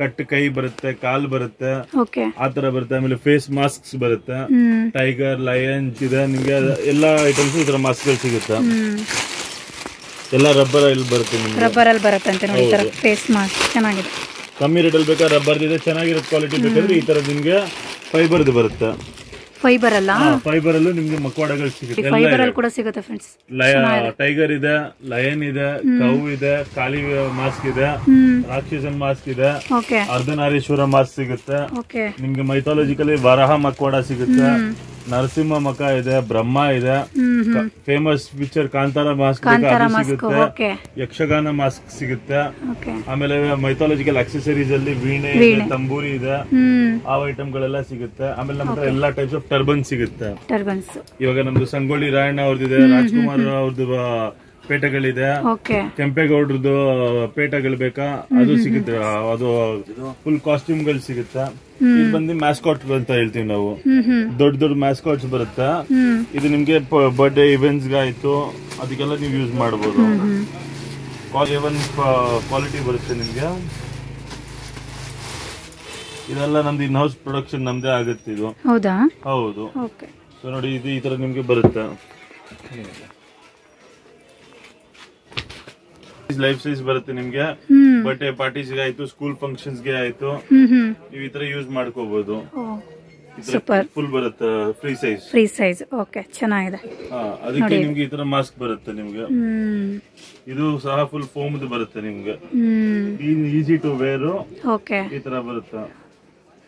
ಕಟ್ ಕೈ ಬರುತ್ತೆ, ಕಾಲ್ ಬರುತ್ತೆ, ಆತರ ಬರುತ್ತೆ. ಆಮೇಲೆ ಫೇಸ್ ಮಾಸ್ಕ್ ಬರುತ್ತೆ, ಟೈಗರ್, ಲಯನ್ ಇದೆ, ನಿಮ್ಗೆ ಎಲ್ಲಾ ಐಟಮ್ಸ್ ಇದರ ಮಾಸ್ಕ್ ಗಳು ಸಿಗುತ್ತೆ. ಎಲ್ಲ ರಬ್ಬರ್ ಅಲ್ಲಿ ಬರುತ್ತೆ, ನಿಮ್ಗೆ ರಬ್ಬರ್ ಅಲ್ಲಿ ಬರುತ್ತೆ ಅಂತ ನೋಡಿ, ಫೇಸ್ ಮಾಸ್ಕ್ ಚೆನ್ನಾಗಿದೆ. ಕಮ್ಮಿ ರೇಟ್ ಅಲ್ಲಿ ಬೇಕಾದ್ರೆ ರಬ್ಬರ್ ಇದೆ, ಚೆನ್ನಾಗಿರೋ ಕ್ವಾಲಿಟಿ ಬೇಕಾದ್ರೆ ಈ ತರ ನಿಮ್ಗೆ ಫೈಬರ್ದು ಬರುತ್ತೆ. ಫೈಬರ್ ಅಲ್ಲ, ಫೈಬರ್ ಅಲ್ಲೂ ನಿಮ್ಗೆ ಮಕ್ವಾಡಗಳು ಸಿಗುತ್ತೆ, ಫೈಬರ್ ಅಲ್ಲಿ ಕೂಡ ಸಿಗುತ್ತೆ ಫ್ರೆಂಡ್ಸ್. ಟೈಗರ್ ಇದೆ, ಲಯನ್ ಇದೆ, ಕೌ ಇದೆ, ಕಾಳಿ ಮಾಸ್ಕ್ ಇದೆ, ರಾಕ್ಷಸನ್ ಮಾಸ್ಕ್ ಇದೆ, ಅರ್ಧನಾರೀಶ್ವರ ಮಾಸ್ಕ್ ಸಿಗುತ್ತೆ. ನಿಮ್ಗೆ ಮೈಥಾಲಜಿಕಲಿ ವರಹ ಮಕ್ವಾಡ ಸಿಗುತ್ತೆ, ನರಸಿಂಹ ಮಖ ಇದೆ, ಬ್ರಹ್ಮ ಇದೆ, ಫೇಮಸ್ ಪಿಕ್ಚರ್ ಕಾಂತಾರ ಮಾಸ್ಕ್ ಸಿಗುತ್ತೆ, ಯಕ್ಷಗಾನ ಮಾಸ್ಕ್ ಸಿಗುತ್ತೆ. ಆಮೇಲೆ ಮೈಥಾಲಜಿಕಲ್ ಆಕ್ಸೆಸರೀಸ್ ಅಲ್ಲಿ ವೀಣೆ ಇದೆ, ತಂಬೂರಿ ಇದೆ, ಆ ಐಟಮ್ ಗಳೆಲ್ಲ ಸಿಗುತ್ತೆ. ಆಮೇಲೆ ನಮ್ಮ ಹತ್ರ ಎಲ್ಲಾ ಟೈಪ್ಸ್ ಆಫ್ ಟರ್ಬನ್ ಸಿಗುತ್ತೆ. ಇವಾಗ ನಮ್ದು ಸಂಗೊಳ್ಳಿ ರಾಯಣ್ಣ ಅವ್ರದ್ದಿದೆ, ರಾಜ್ಕುಮಾರ್ ಅವ್ರದ್ದು ಪೇಟಗಳಿದೆ, ಕೆಂಪೇಗೌಡ್ರದ್ದು ಪೇಟಗಳು ಬೇಕಾ ಅದು ಸಿಗುತ್ತೆ, ಅದು ಫುಲ್ ಕಾಸ್ಟ್ಯೂಮ್ ಗಳು ಸಿಗುತ್ತೆ. ಇದು ಬಂದು ಮ್ಯಾಸ್ಕಾಟ್ ಅಂತ ಹೇಳ್ತೀವಿ ನಾವು, ದೊಡ್ಡ ದೊಡ್ಡ ಮ್ಯಾಸ್ಕಾಟ್ಸ್ ಬರುತ್ತೆ. ಇದು ನಿಮ್ಗೆ ಬರ್ಡೇ ಇವೆಂಟ್ಸ್ ಆಯ್ತು ಅದಕ್ಕೆಲ್ಲ ನೀವು ಯೂಸ್ ಮಾಡಬಹುದು. ಕ್ವಾಲಿಟಿ ಬರುತ್ತೆ ನಿಮ್ಗೆ. ಇದೆಲ್ಲ ನಮ್ದು ಇನ್ ಹೌಸ್ ಪ್ರೊಡಕ್ಷನ್ ನಮ್ದೇ ಆಗುತ್ತೆ ಇದು. ಹೌದು. ಸೊ ನೋಡಿ, ಇದು ಈ ತರ ನಿಮ್ಗೆ ಬರುತ್ತೆ. ಲೈಫ್ ಸೈಜ್ ಬರುತ್ತೆ ನಿಮ್ಗೆ, ಬರ್ಡೇ ಪಾರ್ಟೀಸ್ ಆಯ್ತು, ಸ್ಕೂಲ್ ಫಂಕ್ಷನ್ಸ್ ಗೆ ಆಯ್ತು, ನೀವು ಈ ತರ ಯೂಸ್ ಮಾಡ್ಕೋಬಹುದು. ಫುಲ್ ಬರುತ್ತೆ, ಫ್ರೀ ಸೈಜ್. ಓಕೆ, ಚೆನ್ನಾಗಿದೆ. ಅದಕ್ಕೆ ನಿಮ್ಗೆ ಈ ತರ ಮಾಸ್ಕ್ ಬರುತ್ತೆ ನಿಮ್ಗೆ. ಇದು ಸಹ ಫುಲ್ ಫೋಮ್ ಬರುತ್ತೆ ನಿಮ್ಗೆ, ಈಸಿ ಟು ವೇರ್, ಈ ತರ ಬರುತ್ತೆ.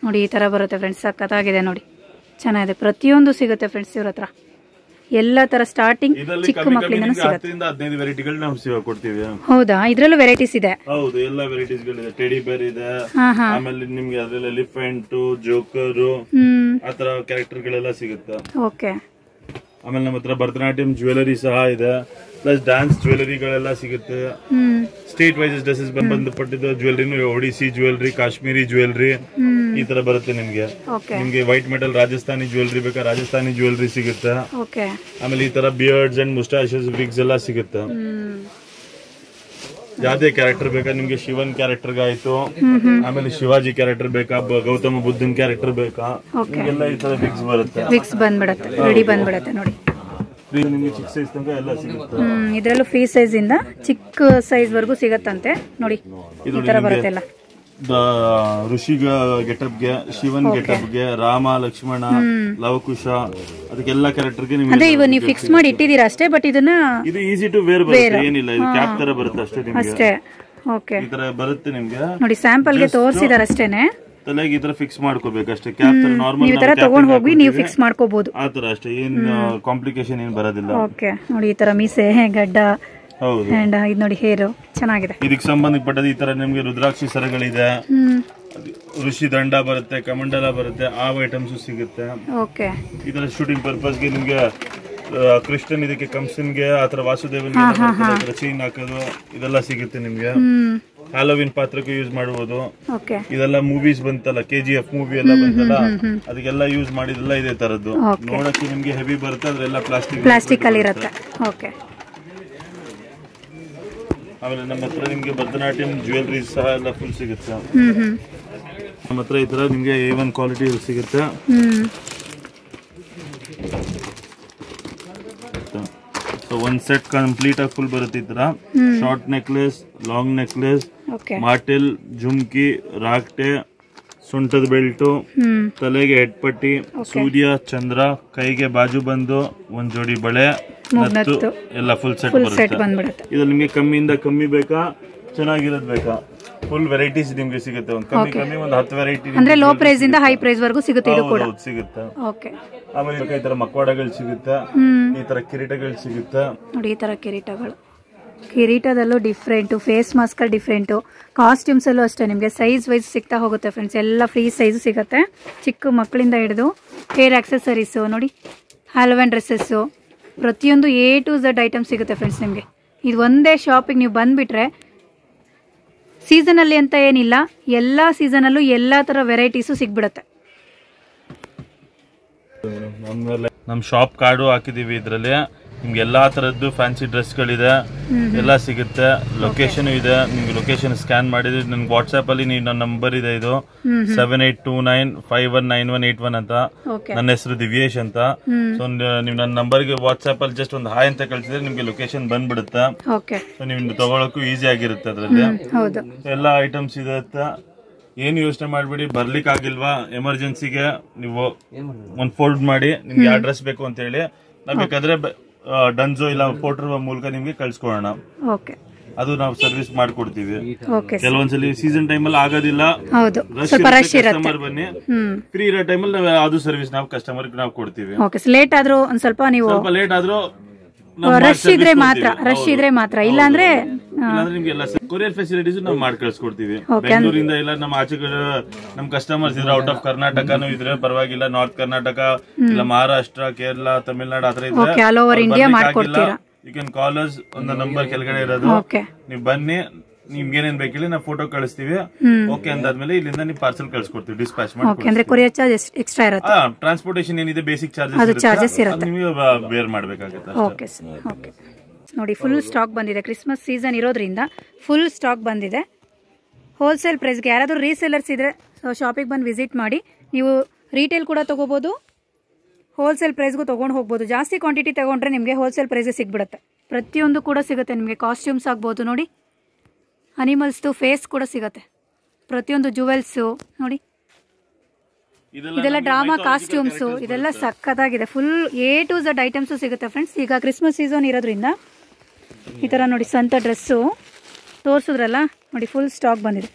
ನೋಡಿ ಈ ಥರ ಬರುತ್ತೆ ಫ್ರೆಂಡ್ಸ್, ಸಖತ್ತಾಗಿದೆ ನೋಡಿ, ಚೆನ್ನಾಗಿದೆ. ಪ್ರತಿಯೊಂದು ಸಿಗುತ್ತೆ ಫ್ರೆಂಡ್ಸ್ ಇವ್ರ ಹತ್ರ, ಎಲ್ಲ ತರ ಸ್ಟಾರ್ಟಿಂಗ್ ಚಿಕ್ಕ ಮಕ್ಕಳಿಂದ ಸಿಗುತ್ತೆ. 15 ವೆರೈಟಿಗಳು ನಾವು ಸೇವಾ ಕೊಡ್ತೀವಿ. ಹೌದಾ, ಇದ್ರಲ್ಲೂ ವೆರೈಟೀಸ್ ಇದೆ? ಹೌದು, ಎಲ್ಲ ವೆರೈಟೀಸ್ ಗಳಿದೆ. ಟೆಡಿ ಬೇರ್ ಇದೆ, ಆಮೇಲೆ ನಿಮ್ಗೆ ಅದ್ರಲ್ಲಿ ಎಲಿಫೆಂಟ್, ಜೋಕರ್ ಆ ತರ ಕ್ಯಾರೆಕ್ಟರ್ ಗಳೆಲ್ಲ ಸಿಗುತ್ತೆ. ಓಕೆ. ಆಮೇಲೆ ನಮ್ಮ ಹತ್ರ ಭರತನಾಟ್ಯಂ ಜ್ಯುವೆಲರಿ ಸಹ ಇದೆ, ಪ್ಲಸ್ ಡ್ಯಾನ್ಸ್ ಜ್ಯುವೆಲರಿಗಳೆಲ್ಲ ಸಿಗುತ್ತೆ. ಸ್ಟೇಟ್ ವೈಸ್ ಡ್ರೆಸ್ಸಸ್ ಬಂಧಪಟ್ಟಿದ್ದ jewellery, Odissi jewellery, Kashmiri jewellery ಈ ತರ ಬರುತ್ತೆ ನಿಮ್ಗೆ. ನಿಮ್ಗೆ ವೈಟ್ ಮೆಟಲ್ ರಾಜಸ್ಥಾನಿ ಜ್ಯುವೆಲರಿ ಬೇಕಾ, ರಾಜಸ್ಥಾನಿ ಜ್ಯುವೆಲರಿ ಸಿಗುತ್ತೆ. ಆಮೇಲೆ ಈ ತರ ಬಿಯರ್ಡ್ಸ್ ಅಂಡ್ ಮುಸ್ಟಾಶಸ್, ವಿಗ್ಸ್ ಎಲ್ಲ ಸಿಗುತ್ತೆ. ಯಾವ್ದೇ ಕ್ಯಾರೆಕ್ಟರ್ ಬೇಕಾ ನಿಮ್ಗೆ, ಶಿವನ್ ಕ್ಯಾರೆಕ್ಟರ್ ಆಯ್ತು, ಆಮೇಲೆ ಶಿವಾಜಿ ಕ್ಯಾರೆಕ್ಟರ್ ಬೇಕಾ, ಗೌತಮ ಬುದ್ಧನ್ ಕ್ಯಾರೆಕ್ಟರ್ ಬೇಕಾ, ನಿಮ್ಗೆಲ್ಲ ಈ ತರ ವಿಗ್ಸ್ ಬರುತ್ತೆ. ವಿಗ್ಸ್ ಬಂದ್ಬಿಡುತ್ತೆ, ರೆಡಿ ಬಂದ್ಬಿಡುತ್ತೆ ನೋಡಿ. ನಿಮ್ಗೆ ಚಿಕ್ಕ ಸೈಜ್ ತನಕ ಎಲ್ಲ ಸಿಗುತ್ತೆ. ಇದರಲ್ಲೂ ಫ್ರೀ ಸೈಜ್ ಇಂದ ಚಿಕ್ಕ ಸೈಜ್ ವರೆಗೂ ಸಿಗತ್ತಂತೆ ನೋಡಿ. ಈ ತರ ಬರುತ್ತೆ ಎಲ್ಲ. ಋಷಿಗ ಗೆಟಪ್ಗೆ, ಶಿವನ್ ಗೆಟಪ್ಗೆ, ರಾಮ, ಲಕ್ಷ್ಮಣ, ಲವಕುಶ, ಅದಕ್ಕೆಲ್ಲ ಕ್ಯಾರೆಕ್ಟರ್ಗೆ ಅದೇ ಇವ ನೀವು ಫಿಕ್ಸ್ ಮಾಡಿ ಇಟ್ಟಿದ್ದೀರಾ ಅಷ್ಟೇ. ಬಟ್ ಇದನ್ನ ಇದು ಈಸಿ ಟು ವೇರ್ ಬರುತ್ತೆ, ಏನಿಲ್ಲ, ಇದು ಕ್ಯಾಪ್ ತರ ಬರುತ್ತೆ ಅಷ್ಟೇ ನಿಮ್ಗೆ. ಅಷ್ಟೇ. ಓಕೆ, ಈ ತರ ಬರುತ್ತೆ ನಿಮ್ಗೆ ನೋಡಿ. ಸ್ಯಾಂಪಲ್ ಗೆ ತೋರಿಸಿದಾರೆ ಅಷ್ಟೇನೆ. ತಲೆಗೆ ಈ ತರ ಫಿಕ್ಸ್ ಮಾಡ್ಕೋಬೇಕು ಅಷ್ಟೇ. ಕ್ಯಾಪ್ ತರ ನಾರ್ಮಲ್ ಈ ತರ ತಗೊಂಡ್ ಹೋಗಿ ನೀವು ಫಿಕ್ಸ್ ಮಾಡ್ಕೋಬಹುದು, ಆ ತರ ಅಷ್ಟೇ. ಏನ್ ಕಾಂಪ್ಲಿಕೇಶನ್ ಏನ್ ಬರೋದಿಲ್ಲ. ಓಕೆ, ನೋಡಿ ಈ ತರ ಮೀಸೆ, ಗಡ್ಡ, ಹೌದು. ಅಂಡ್ ಇದು ನೋಡಿ ಹೇರ್ ಚೆನ್ನಾಗಿದೆ. ಇದಕ್ಕೆ ಸಂಬಂಧಪಟ್ಟದ ಈ ತರ ನಿಮ್ಗೆ ರುದ್ರಾಕ್ಷಿ ಸರಗಳಿದೆ, ಋಷಿ ದಂಡ ಬರುತ್ತೆ, ಕಮಂಡಲ ಬರುತ್ತೆ, ಆ ಐಟಮ್ಸ್ ಸಿಗುತ್ತೆ. ಓಕೆ. ಈ ತರ ಶೂಟಿಂಗ್ ಪರ್ಪಸ್ ಗೆ ನಿಮ್ಗೆ ಕೃಷ್ಣನ್ ಇದಕ್ಕೆ ಕಂಸನ್ಗೆ, ಆತರ ವಾಸುದೇವನ್ಗೆ ಚೈನ್ ಹಾಕೋದು ಇದೆಲ್ಲ ಸಿಗುತ್ತೆ ನಿಮ್ಗೆ. ಹ್ಯಾಲೋವಿನ್ ಪಾತ್ರಕ್ಕೂ ಯೂಸ್ ಮಾಡಬಹುದು. ಇದೆಲ್ಲ ಮೂವೀಸ್ ಬಂತಲ್ಲ, KGF ಮೂವಿ ಎಲ್ಲ ಬಂತಲ್ಲ, ಅದಕ್ಕೆಲ್ಲ ಯೂಸ್ ಮಾಡಿದೆಲ್ಲ ಇದೇ ತರದ್ದು. ನೋಡಕ್ಕೆ ನಿಮ್ಗೆ ಹೆವಿ ಬರುತ್ತೆ, ಅದ್ರೆಲ್ಲ ಪ್ಲಾಸ್ಟಿಕ್ ಅಲ್ಲಿ ಇರುತ್ತೆ. ಓಕೆ. ಆಮೇಲೆ ನಮ್ಮ ಹತ್ರ ನಿಮ್ಗೆ ಭರತನಾಟ್ಯಂ ಜ್ಯುವೆಲರಿ ಸಹ ಎಲ್ಲ ಫುಲ್ ಸಿಗುತ್ತೆ. ನಮ್ಮ ಹತ್ರ ಈ ತರ ನಿಮ್ಗೆ A1 ಕ್ವಾಲಿಟಿ ಸಿಗುತ್ತೆ. ಒಂದ್ ಸೆಟ್ ಕಂಪ್ಲೀಟ್ ಆಗಿ ಫುಲ್ ಬರುತ್ತೆ ಈ ತರ. ಶಾರ್ಟ್ ನೆಕ್ಲೆಸ್, ಲಾಂಗ್ ನೆಕ್ಲೆಸ್, ಮಾಟೆಲ್, ಜುಮ್ಕಿ, ರಾಕ್ಟೆ, ಸೊಂಟದ ಬೆಲ್ಟು, ತಲೆಗೆ ಹೆಡ್ ಪಟ್ಟಿ, ಸೂರ್ಯ, ಚಂದ್ರ, ಕೈಗೆ ಬಾಜು ಬಂದು, ಒಂದ್ ಜೋಡಿ ಬಳೆ, ನತ್ತು ಎಲ್ಲ ಫುಲ್ ಸೆಟ್ ಬರುತ್ತೆ. ಇದ್ರಲ್ಲಿ ನಿಮ್ಗೆ ಕಮ್ಮಿಯಿಂದ ಕಮ್ಮಿ ಬೇಕಾ, ಚೆನ್ನಾಗಿರೋದ್ ಬೇಕಾ, ಫುಲ್ ವೆರೈಟೀಸ್ ನಿಮ್ಗೆ ಸಿಗುತ್ತೆ. ಒಂದು ಕಮ್ಮಿ ಒಂದು 10 ವೆರೈಟಿ, ಅಂದ್ರೆ ಲೋ ಪ್ರೈಸ್ ಇಂದ ಹೈ ಪ್ರೈಸ್ ವರೆಗೂ ಸಿಗುತ್ತೆ. ಇದು ಕೂಡ ಸಿಗುತ್ತೆ. ಓಕೆ. ಆಮೇಲೆ ಈ ತರ ಮಕ್ವಾಡಗಳು ಸಿಗುತ್ತೆ, ಈ ತರ ಕಿರೀಟಗಳು ಸಿಗುತ್ತೆ ನೋಡಿ. ಈ ತರ ಕಿರೀಟಗಳು, ಕಿರೀಟದಲ್ಲೂ different, face mask different, costumes ಅಲ್ಲೂ ಅಷ್ಟೇ ನಿಮಗೆ ಸೈಜ್ ವೈಸ್ ಸಿಗ್ತಾ ಹೋಗುತ್ತೆ ಫ್ರೆಂಡ್ಸ್. ಎಲ್ಲ ಫ್ರೀ ಸೈಜ್ ಸಿಗುತ್ತೆ, ಚಿಕ್ಕ ಮಕ್ಕಳಿಂದ ಹಿಡಿದು ಹೇರ್ ಆಕ್ಸೆಸರೀಸು ನೋಡಿ, ಹ್ಯಾಲೋವಿನ್ ಡ್ರೆಸ್ಸಸ್ಸು, ಪ್ರತಿಯೊಂದು A to Z ಐಟಮ್ ಸಿಗುತ್ತೆ ಫ್ರೆಂಡ್ಸ್ ನಿಮಗೆ. ಇದು ಒಂದೇ ಶಾಪಿಗೆ ನೀವು ಬಂದುಬಿಟ್ರೆ, ಸೀಸನಲ್ಲಿ ಅಂತ ಏನಿಲ್ಲ, ಎಲ್ಲ ಸೀಸನಲ್ಲೂ ಎಲ್ಲ ಥರ ವೆರೈಟೀಸು ಸಿಗ್ಬಿಡುತ್ತೆ. ನಮ್ಮ ಶಾಪ್ ಕಾರ್ಡು ಹಾಕಿದೀವಿ ಇದ್ರಲ್ಲಿ. ನಿಮ್ಗೆ ಎಲ್ಲಾ ತರದ್ದು ಫ್ಯಾನ್ಸಿ ಡ್ರೆಸ್ ಗಳಿದೆ, ಎಲ್ಲ ಸಿಗುತ್ತೆ. ಲೊಕೇಶನ್ ಇದೆ, ನಿಮ್ಗೆ ಲೊಕೇಶನ್ ಸ್ಕ್ಯಾನ್ ಮಾಡಿದ್ರೆ ನನ್ಗೆ ವಾಟ್ಸ್ಆಪ್ ಅಲ್ಲಿ ನನ್ನ ನಂಬರ್ ಇದೆ, ಇದು 7829519181 ಅಂತ. ನನ್ನ ಹೆಸರು ದಿವ್ಯೇಶ್ ಅಂತ. ಸೊ ನೀವು ನನ್ನ ನಂಬರ್ಗೆ ವಾಟ್ಸ್ಆಪ್ ಅಲ್ಲಿ ಜಸ್ಟ್ ಒಂದು ಹಾಯ್ ಅಂತ ಕಳ್ಸಿದ್ರೆ ನಿಮ್ಗೆ ಲೊಕೇಶನ್ ಬಂದ್ಬಿಡುತ್ತೆ. ಸೊ ನೀವು ತಗೊಳಕ್ಕೂ ಈಸಿ ಆಗಿರುತ್ತೆ ಅದ್ರಲ್ಲಿ. ಎಲ್ಲಾ ಐಟಮ್ಸ್ ಇದೆ. ಏನು ಯೋಚನೆ ಮಾಡ್ಬಿಡಿ, ಬರ್ಲಿಕ್ಕೆ ಆಗಿಲ್ವಾ, ಎಮರ್ಜೆನ್ಸಿಗೆ ನೀವು ಒಂದು ಫೋಲ್ಡ್ ಮಾಡಿ ನಿಮ್ಗೆ ಯಾವ ಡ್ರೆಸ್ ಬೇಕು ಅಂತ ಹೇಳಿ, ನಾವ್ ಬೇಕಾದ್ರೆ ಡನ್ಸೋ ಇಲ್ಲ ಪೋರ್ಟರ್ ಮೂಲಕ ನಿಮ್ಗೆ ಕಳ್ಸ್ಕೊಡೋಣ. ಅದು ನಾವು ಸರ್ವಿಸ್ ಮಾಡ್ಕೊಡ್ತೀವಿ. ಕೆಲವೊಂದ್ಸಲಿ ಸೀಸನ್ ಟೈಮ್ ಅಲ್ಲಿ ಆಗೋದಿಲ್ಲ, ಕಸ್ಟಮರ್ ಬನ್ನಿ, ಫ್ರೀ ಇರೋ ಟೈಮಲ್ಲಿ ನಾವು ಯಾವ್ದು ಸರ್ವಿಸ್ ನಾವು ಕಸ್ಟಮರ್ ನಾವು ಕೊಡ್ತೀವಿ. ಲೇಟ್ ಆದ್ರೂ ಒಂದ್ ಸ್ವಲ್ಪ ಲೇಟ್ ಆದ್ರೂ ರಶ್ ಇದ್ರೆ ಮಾತ್ರ, ಇಲ್ಲ ಅಂದ್ರೆ ನಿಮ್ಗೆಲ್ಲ ಕೊರಿಯರ್ ಫೆಸಿಲಿಟೀಸ್ ನಾವು ಮಾಡಿ ಕಳ್ಸಿಕೊಡ್ತೀವಿ. ಬೆಂಗಳೂರಿಂದ ಇಲ್ಲ ನಮ್ಮ ಆಚೆ ನಮ್ ಕಸ್ಟಮರ್ಸ್ ಇದ್ರೆ ಔಟ್ ಆಫ್ ಕರ್ನಾಟಕನೂ ಇದ್ರೆ ಪರವಾಗಿಲ್ಲ, ನಾರ್ತ್ ಕರ್ನಾಟಕ ಇಲ್ಲ ಮಹಾರಾಷ್ಟ್ರ, ಕೇರಳ, ತಮಿಳ್ನಾಡು ಆತರ ಇದ್ರೆ ಯು ಕ್ಯಾನ್ ಕಾಲ್ ಅಸ್. ಒಂದು ನಂಬರ್ ಕೆಳಗಡೆ ಇರೋದು, ನೀವು ಬನ್ನಿ, ನಿಮ್ಗೆ ಏನೇನ್ ಬೇಕಿಲ್ಲ ನಾವು ಫೋಟೋ ಕಳಿಸ್ತೀವಿ. ಓಕೆ ಅಂದಾದ್ಮೇಲೆ ಇಲ್ಲಿಂದ ನೀವು ಪಾರ್ಸಲ್ ಕಳ್ಸಿಕೊಡ್ತೀವಿ, ಡಿಸ್ಪ್ಯಾಚ್ ಮಾಡಿ. ಕೊರಿಯರ್ ಚಾರ್ಜ್ ಎಕ್ಸ್ಟ್ರಾ ಇರುತ್ತೆ. ಟ್ರಾನ್ಸ್ಪೋರ್ಟೇಷನ್ ಏನಿದೆ ಬೇಸಿಕ್ ಚಾರ್ಜಸ್ ಇರುತ್ತೆ, ನೀವು ಬೇರ್ ಮಾಡ್ಬೇಕಾಗುತ್ತೆ. ನೋಡಿ ಫುಲ್ ಸ್ಟಾಕ್ ಬಂದಿದೆ, ಕ್ರಿಸ್ಮಸ್ ಸೀಸನ್ ಇರೋದ್ರಿಂದ ಫುಲ್ ಸ್ಟಾಕ್ ಬಂದಿದೆ. ಹೋಲ್ಸೇಲ್ ಪ್ರೈಸ್ಗೆ ಯಾರಾದರೂ ರೀಸೇಲರ್ಸ್ ಇದ್ರೆ ಶಾಪಿಗೆ ಬಂದು ವಿಸಿಟ್ ಮಾಡಿ. ನೀವು ರೀಟೇಲ್ ಕೂಡ ತಗೋಬಹುದು, ಹೋಲ್ಸೇಲ್ ಪ್ರೈಸ್ಗೂ ತೊಗೊಂಡು ಹೋಗ್ಬೋದು. ಜಾಸ್ತಿ ಕ್ವಾಂಟಿಟಿ ತಗೊಂಡ್ರೆ ನಿಮಗೆ ಹೋಲ್ಸೇಲ್ ಪ್ರೈಸ್ ಸಿಗ್ಬಿಡುತ್ತೆ. ಪ್ರತಿಯೊಂದು ಕೂಡ ಸಿಗುತ್ತೆ ನಿಮಗೆ. ಕಾಸ್ಟ್ಯೂಮ್ಸ್ ಆಗ್ಬೋದು ನೋಡಿ, ಅನಿಮಲ್ಸ್ದು ಫೇಸ್ ಕೂಡ ಸಿಗುತ್ತೆ, ಪ್ರತಿಯೊಂದು ಜುವೆಲ್ಸು ನೋಡಿ, ಇದೆಲ್ಲ ಡ್ರಾಮಾ ಕಾಸ್ಟ್ಯೂಮ್ಸು, ಇದೆಲ್ಲ ಸಖತ್ತಾಗಿದೆ. Full A to Z items ಸಿಗುತ್ತೆ ಫ್ರೆಂಡ್ಸ್. ಈಗ ಕ್ರಿಸ್ಮಸ್ ಸೀಸನ್ ಇರೋದ್ರಿಂದ ಈ ಥರ ನೋಡಿ, ಸಂತ ಡ್ರೆಸ್ಸು ತೋರಿಸಿದ್ರಲ್ಲ ನೋಡಿ, ಫುಲ್ ಸ್ಟಾಕ್ ಬಂದಿದೆ.